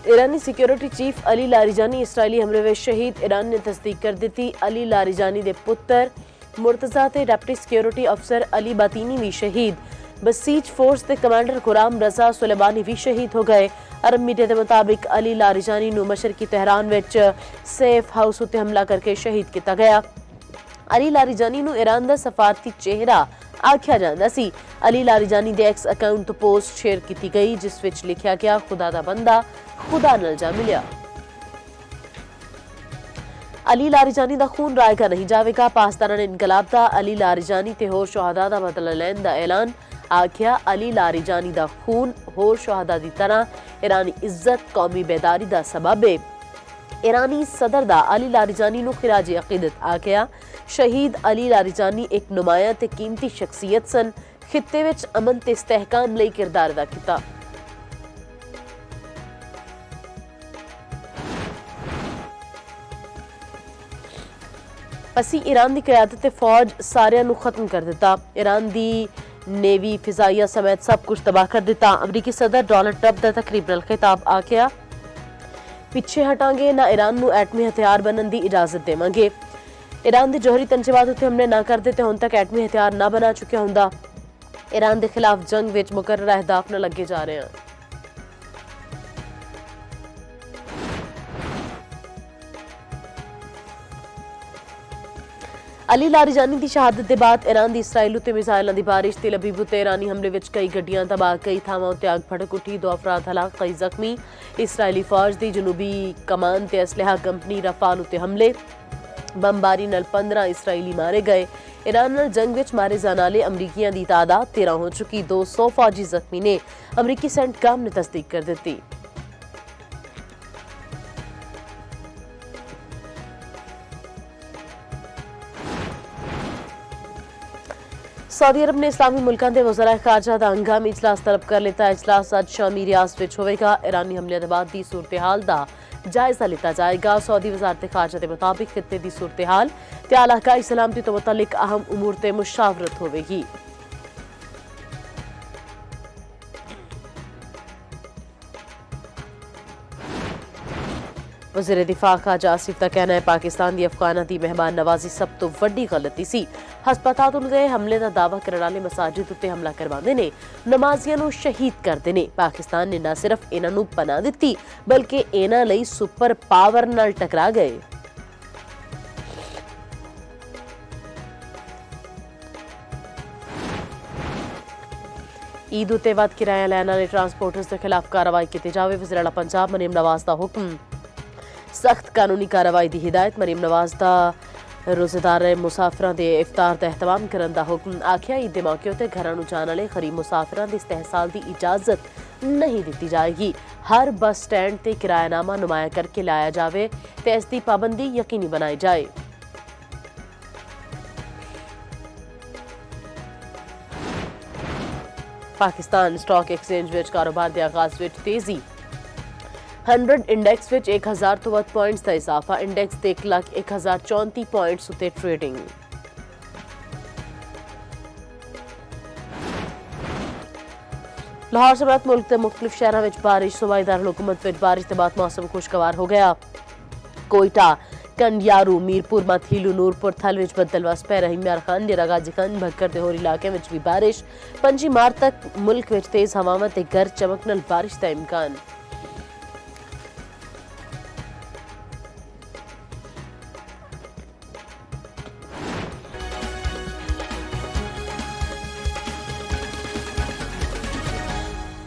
ईरानी security chief Ali Larijani इसराइली हमले में शहीद। ईरान ने तस्दीक कर दी। अली लारिजानी के पुत्र मुर्तजा ते डिप्टी सिक्योरिटी अफसर अली बातीनी भी शहीद। बसीज फोर्स के कमांडर गुलाम रजा सुलेमानी भी शहीद हो गए। अरब मीडिया के मुताबिक अली लारिजानी नूं मशरकी तेहरान विच सेफ हाउस उत्ते हमला करके शहीद किया गया। अली लारिजानी नूं ईरान का सफारती चेहरा आख्या जाता सी। अली लारिजानी के एक्स अकाउंट तो पोस्ट शेयर की गई जिस विच लिखा गया, खुदा दा बंदा खुदा नाल जा मिलिया। अली लारिजानी का खून रायगा नहीं जाएगा। पाकिस्तान ने इनकलाब का अली लारिजानी ते होर शहादा का बदला लैण का ऐलान। आख्या अली लारिजानी का खून होर शहादा की तरह ईरानी इज्जत कौमी बेदारी का सबब है। ईरानी सदर दा अली लारिजानी नूं खिराज अकीदत आख्या। शहीद अली लारिजानी एक नुमाया ते कीमती शख्सियत सन। खित्ते विच अमन ते इस्तेहकाम लई किरदार अदा कीता। असी ईरान की क्यादत ते फौज सारिਆਂ ਨੂੰ खत्म कर दिता। ईरान की नेवी फिजाइया समेत सब कुछ तबाह कर दिता। अमरीकी सदर डोनाल्ड ट्रंप का तकरीब नाल खिताब आख्या, पिछे हटांगे ना ईरान नूं एटमी हथियार बनने की इजाजत देवांगे। ईरान के जौहरी तंजीबात उत्ते हमले ना करते तो हुण तक एटमी हथियार ना बना चुकिया हुंदा। ईरान के खिलाफ जंग विच मुकर्रर अहदाफ नाल लगे जा रहे हैं। अली लारिजानी की शहादत के बाद ईरान की इसराइल उत्ते मिसाइलों की बारिश। तेल अवीव उत्ते ईरानी हमले विच कई गड्डियां तबाह, कई थावां उत्ते अग भड़क उठी। 2 अफराद हलाक, कई जख्मी। इसराइली फौज की जनूबी कमान ते असलहा कंपनी रफाल उत्ते हमले। बमबारी नाल 15 इसराइली मारे गए। ईरान नाल जंग विच मारे जाने वाले अमरीकियों की तादाद 13 हो चुकी। 200 फौजी जख्मी ने। अमरीकी सेंटकॉम ने तस्दीक कर दी। सऊदी अरब ने इस्लामी मुल्कों के वज़राए खारजा का हंगामी इजलास तलब कर लिया। इजलास अज शामी रियाज विच होवेगा। ईरानी हमले के बाद की सूरत हाल का जायजा लिया जाएगा। सऊदी वज़ारत खारजा के मुताबिक खित्ते की सूरत हाल ते इलाकाई सलामती तो मुतल्लिक अहम उमूर ते मुशावरत होवेगी। वज़ीर दिफा खारजा आसिफ का कहना है, पाकिस्तान की अफगाना की मेहमान नवाजी सब तो वड्डी गलती सी। हस्पताल गए हमले का दावा करने वाले मसाजिद उत्ते हमला करवाते ने, नमाजियां नूं शहीद करते ने। पाकिस्तान ने न सिर्फ इन्हां नूं पनाह दित्ती बल्कि इन्हां लई सुपर पावर नाल टकरा गए। ईद उत्ते वध किराया लैण वाले ट्रांसपोर्टर्स के खिलाफ कार्रवाई की जाए। वज़ीर आला पंजाब मरीम नवाज का हुक्म। सख्त कानूनी कार्रवाई की हिदायत। मरीम नवाज का रोजेदार मुसाफिरों के इफ्तार का एहतमाम करने का हुक्म। आख्या ईद के मौके उत्ते घरों नूं जाने वाले गरीब मुसाफिरों के इस्तेहसाल की इजाजत नहीं दी जाएगी। हर बस स्टैंड ते किरायानामा नुमाया करके लाया जाए तो इसकी पाबंदी यकीनी बनाई जाए। पाकिस्तान स्टॉक एक्सचेंज विच कारोबार के आगाज विच तेजी। 100 इंडेक्स विच 1000 तो वध पॉइंट्स का इजाफा। इंडेक्स 1,01,034 पॉइंट्स उत्ते ट्रेडिंग। लाहौर समेत मुल्क के मुख्तलिफ शहरों में बारिश। सूबाई दारुल हुकूमत विच बारिश के बाद मौसम खुशगवार हो गया। कोयटा, कंडियारू, मीरपुर, माथीलू, नूरपुर, थल विच बदल वस पै रही। म्यार खान, गाजीगंज, भक्कर ते होर इलाके में भी बारिश। 5 मार्च तक मुल्क विच तेज हवावां ते गरज चमक नाल बारिश का इम्कान।